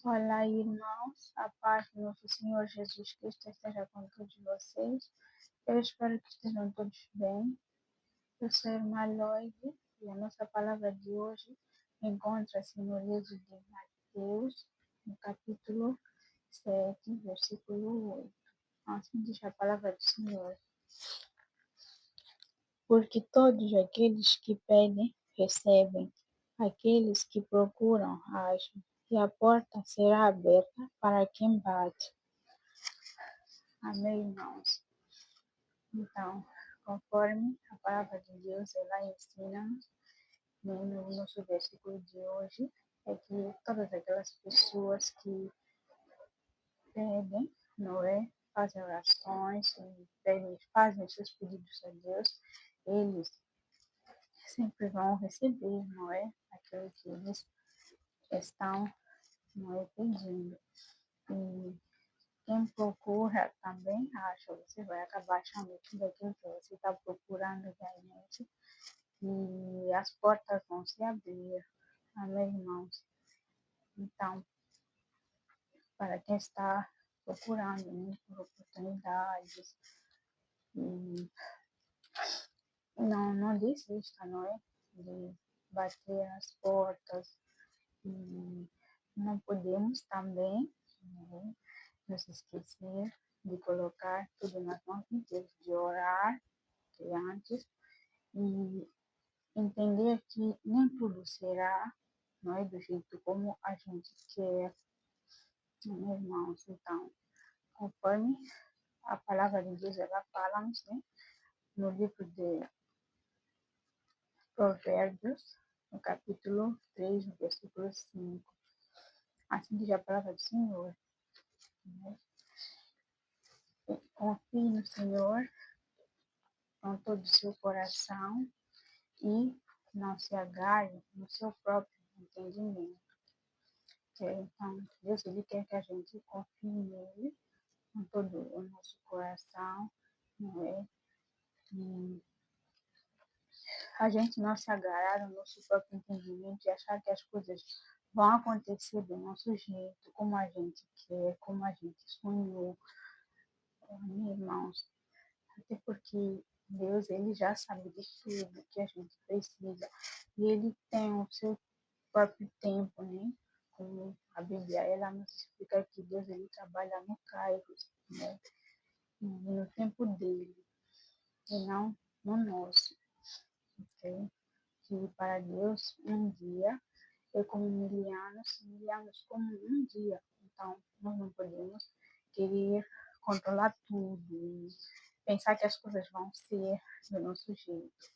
Olá, irmãos, a paz do nosso Senhor Jesus Cristo esteja com todos vocês. Eu espero que estejam todos bem. Eu sou a irmã Loide e a nossa palavra de hoje encontra-se no livro de Mateus, no capítulo 7, versículo 8. Assim diz a palavra do Senhor. Porque todos aqueles que pedem, recebem, aqueles que procuram, acham, e a porta será aberta para quem bate. Amém, irmãos? Então, conforme a palavra de Deus, ela ensina-nos, no nosso versículo de hoje, é que todas aquelas pessoas que pedem, não é? Fazem orações, pedem, fazem seus pedidos a Deus, eles sempre vão receber, não é? Aquilo que eles estão, não é, pedindo. E quem procura também acha, você vai acabar achando tudo aquilo que você está procurando realmente e as portas vão se abrir. Amém, irmãos? Então, para quem está procurando, né, por oportunidades, e não desista, não é? De bater as portas e não podemos também, né, nos esquecer de colocar tudo nas mãos de Deus, de orar antes e entender que nem tudo será, não é, do jeito como a gente quer, né, irmãos. Então, conforme a palavra de Deus, ela fala-nos, né, no livro de Provérbios, no capítulo 3, no versículo 5. Assim diz a palavra do Senhor, né? Confie no Senhor com todo o seu coração e não se agarre no seu próprio entendimento. Então, Deus, ele quer que a gente confie nele com todo o nosso coração, não é? E a gente não se agarrar no nosso próprio entendimento e achar que as coisas vão acontecer do nosso jeito, como a gente quer, como a gente sonhou, irmãos. Até porque Deus, ele já sabe de tudo que a gente precisa. E ele tem o seu próprio tempo, né? Como a Bíblia, ela nos explica que Deus, ele trabalha no Kairos, né? No tempo dele, e não no nosso, ok? Que para Deus, um dia é como 1.000 anos, 1.000 anos como um dia. Então, nós não podemos querer controlar tudo e pensar que as coisas vão ser do nosso jeito.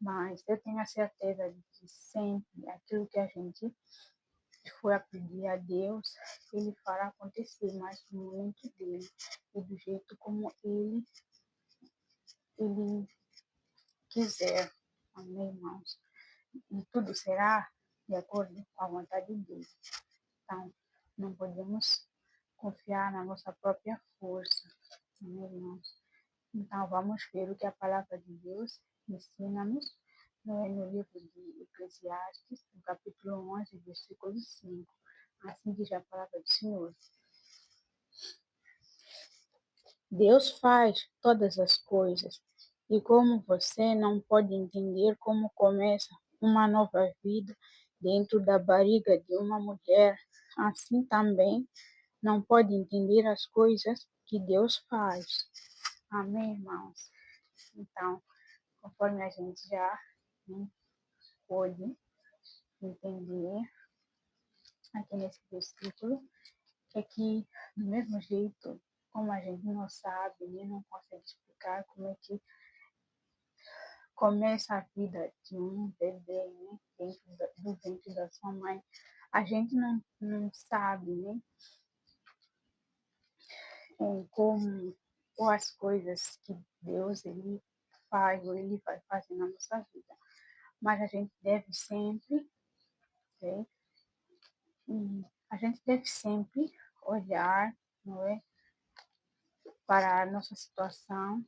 Mas eu tenho a certeza de que sempre aquilo que a gente for a pedir a Deus, Ele fará acontecer, mas no momento dele e do jeito como ele quiser. Amém, irmãos? E tudo será de acordo com a vontade dele. Então, não podemos confiar na nossa própria força, amém, irmãos? Então, vamos ver o que a palavra de Deus ensina-nos no livro de Eclesiastes, no capítulo 11, versículo 5. Assim diz a palavra do Senhor. Deus faz todas as coisas, e como você não pode entender como começa uma nova vida dentro da barriga de uma mulher, assim também não pode entender as coisas que Deus faz. Amém, irmãos? Então, conforme a gente já, né, pôde entender aqui nesse versículo, é que do mesmo jeito como a gente não sabe, nem não consegue explicar como é que começa a vida de um bebê, né, dentro do ventre da sua mãe, a gente não sabe, né, como ou as coisas que Deus ele faz ou ele vai fazer na nossa vida. Mas a gente deve sempre, né, a gente deve sempre olhar, não é, para a nossa situação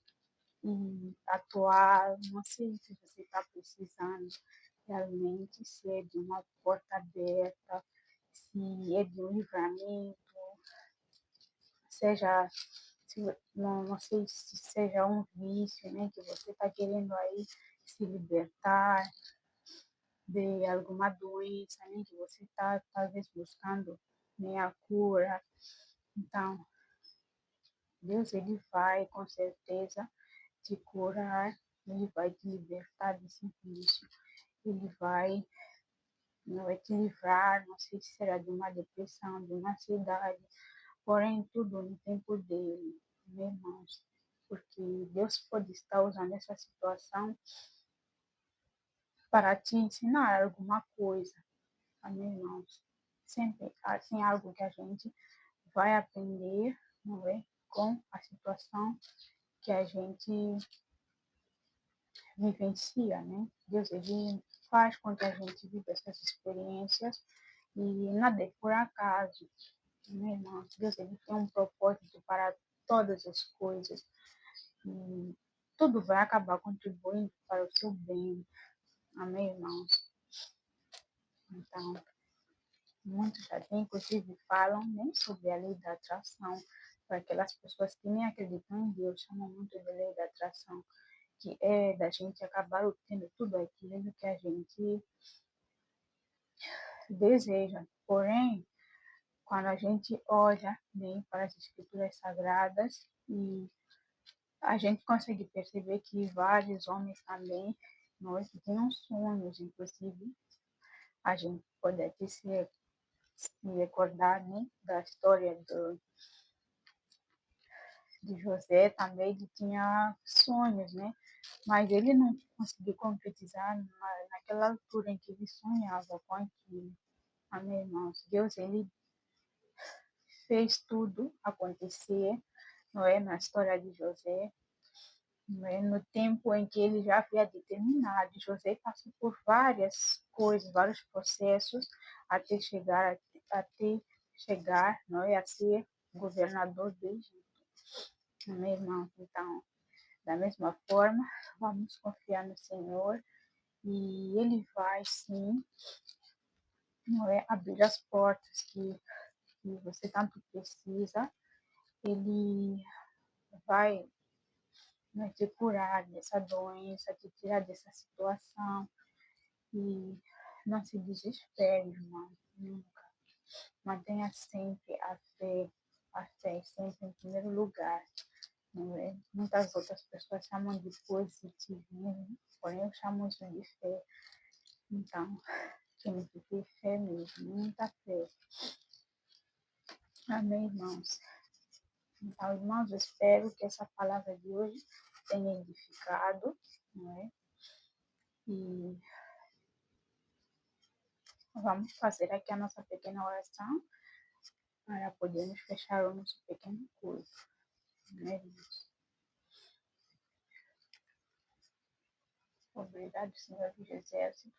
e atuar. Não sei se você está precisando realmente, se é de uma porta aberta, se é de um livramento, seja, não sei se seja um vício, né, que você está querendo aí se libertar de alguma doença, né, que você está talvez buscando, né, a cura. Então, Deus, ele vai com certeza te curar, ele vai te libertar desse vício, ele vai te livrar, não sei se será de uma depressão, de uma ansiedade, porém tudo no tempo dele, meus irmãos, porque Deus pode estar usando essa situação para te ensinar alguma coisa, amém, irmãos? Sempre assim algo que a gente vai aprender, não é? Com a situação que a gente vivencia, né? Deus, ele faz com que a gente viva essas experiências e nada é por acaso, né, irmãos? Deus, ele tem um propósito para todas as coisas e tudo vai acabar contribuindo para o seu bem, amém, irmãos? Então, muitos até inclusive falam nem sobre a lei da atração, para aquelas pessoas que nem acreditam em Deus, chamam muito de lei da atração, que é da gente acabar obtendo tudo aquilo que a gente deseja. Porém, quando a gente olha bem para as escrituras sagradas e a gente consegue perceber que vários homens também, nós que tinham sonhos, inclusive, a gente pode até se recordar, né, da história de José também, ele tinha sonhos, né, mas ele não conseguiu concretizar naquela altura em que ele sonhava com aquilo. Amém, irmãos? Deus, ele fez tudo acontecer, não é, na história de José, não é, no tempo em que ele já havia determinado. José passou por várias coisas, vários processos até chegar, não é, a ser governador do Egito. Amém, irmãos? Então, da mesma forma, vamos confiar no Senhor e Ele vai, sim, não é, abrir as portas que você tanto precisa. Ele vai, né, te curar dessa doença, te tirar dessa situação. E não se desespere, irmão, nunca. Mantenha sempre a fé sempre em primeiro lugar. Não é? Muitas outras pessoas chamam de positivismo, porém eu chamo isso de fé. Então, tem que ter fé mesmo, muita fé. Amém, irmãos? Então, irmãos, eu espero que essa palavra de hoje tenha edificado, não é? E vamos fazer aqui a nossa pequena oração para podermos fechar o nosso pequeno culto, né, irmãos? Obrigado, Senhor dos Exércitos,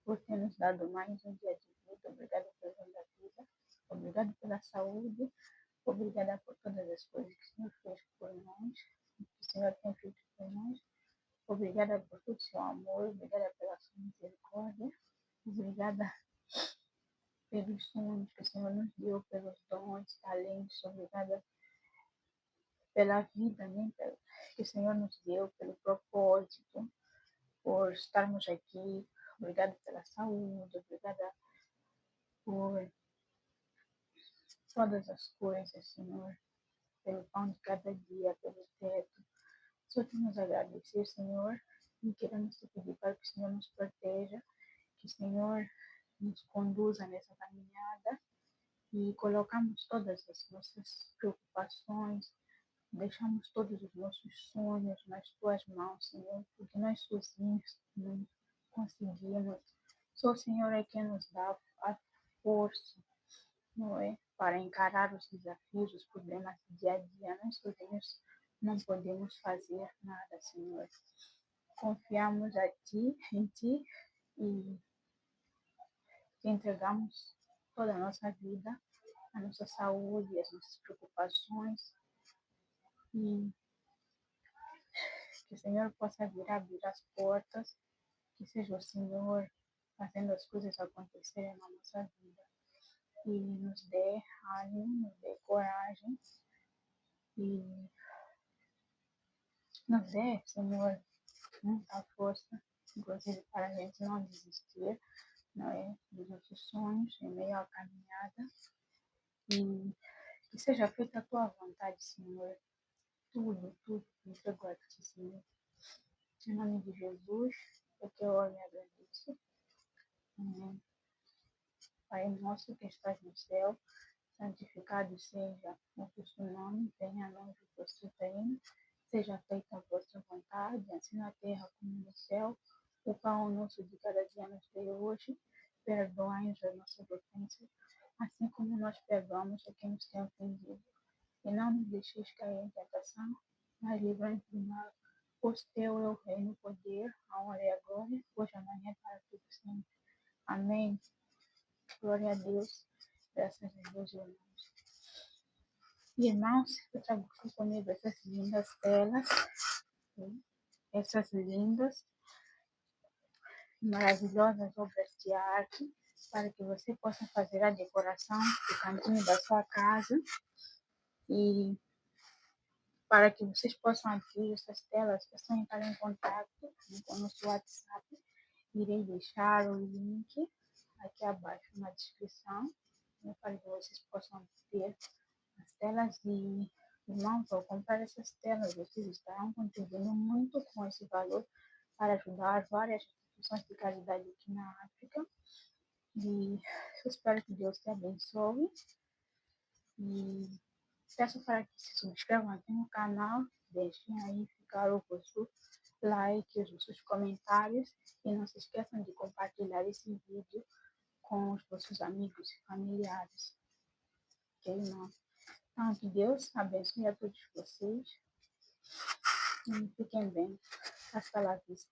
por ter nos dado mais um dia de vida. Obrigado pelo dom da vida. Obrigado pela saúde. Obrigada por todas as coisas que o Senhor fez por nós, que o Senhor tem feito por nós. Obrigada por todo o seu amor. Obrigada pela sua misericórdia. Obrigada pelos sonhos que o Senhor nos deu, pelos dons, talentos. Obrigada pela vida, né, que o Senhor nos deu, pelo propósito, por estarmos aqui. Obrigada pela saúde. Obrigada por todas as coisas, Senhor, pelo pão de cada dia, pelo teto. Só temos a agradecer, Senhor, e queremos te pedir para que o Senhor nos proteja, que o Senhor nos conduza nessa caminhada e colocamos todas as nossas preocupações, deixamos todos os nossos sonhos nas tuas mãos, Senhor, porque nós sozinhos não conseguimos. Só o Senhor é quem nos dá a força, não é? Para encarar os desafios, os problemas do dia a dia. Nós sozinhos não podemos fazer nada, Senhor. Confiamos em Ti e te entregamos toda a nossa vida, a nossa saúde, as nossas preocupações e que o Senhor possa vir abrir as portas, que seja o Senhor fazendo as coisas acontecerem na nossa vida. e nos dê ânimo, nos dê coragem e nos dê, Senhor, muita força, inclusive para a gente não desistir, não é, dos nossos sonhos em meio à caminhada e que seja feita a tua vontade, Senhor. Tudo me entrego a ti, Senhor. Em nome de Jesus, é que eu oro e agradeço. Amém. Pai nosso que estás no céu, santificado seja o vosso nome, venha a nós o vosso reino, seja feita a vossa vontade, assim na terra como no céu. O pão nosso de cada dia nos dê hoje, perdoai-nos as nossas ofensas, assim como nós perdoamos a quem nos tem ofendido. E não nos deixeis cair em tentação, mas livrai-nos do mal. Pois teu é o reino, o poder, a honra e a glória, hoje, amanhã, para tudo sempre. Amém. Glória a Deus. Graças a Deus, irmãos. Irmãos, eu trago aqui comigo essas lindas telas, essas lindas, maravilhosas obras de arte, para que você possa fazer a decoração do cantinho da sua casa e para que vocês possam adquirir essas telas, possam entrar em contato com o nosso WhatsApp. Irei deixar o link aqui abaixo na descrição, para que vocês possam ter as telas e, irmãos, ao comprar essas telas, vocês estarão contribuindo muito com esse valor para ajudar várias instituições de caridade aqui na África. E eu espero que Deus te abençoe. E peço para que se subscrevam aqui no canal, deixem aí ficar o vosso like, os vossos comentários e não se esqueçam de compartilhar esse vídeo com os vossos amigos e familiares. Ok, irmão? Então, que Deus abençoe a todos vocês e fiquem bem. Hasta la vista.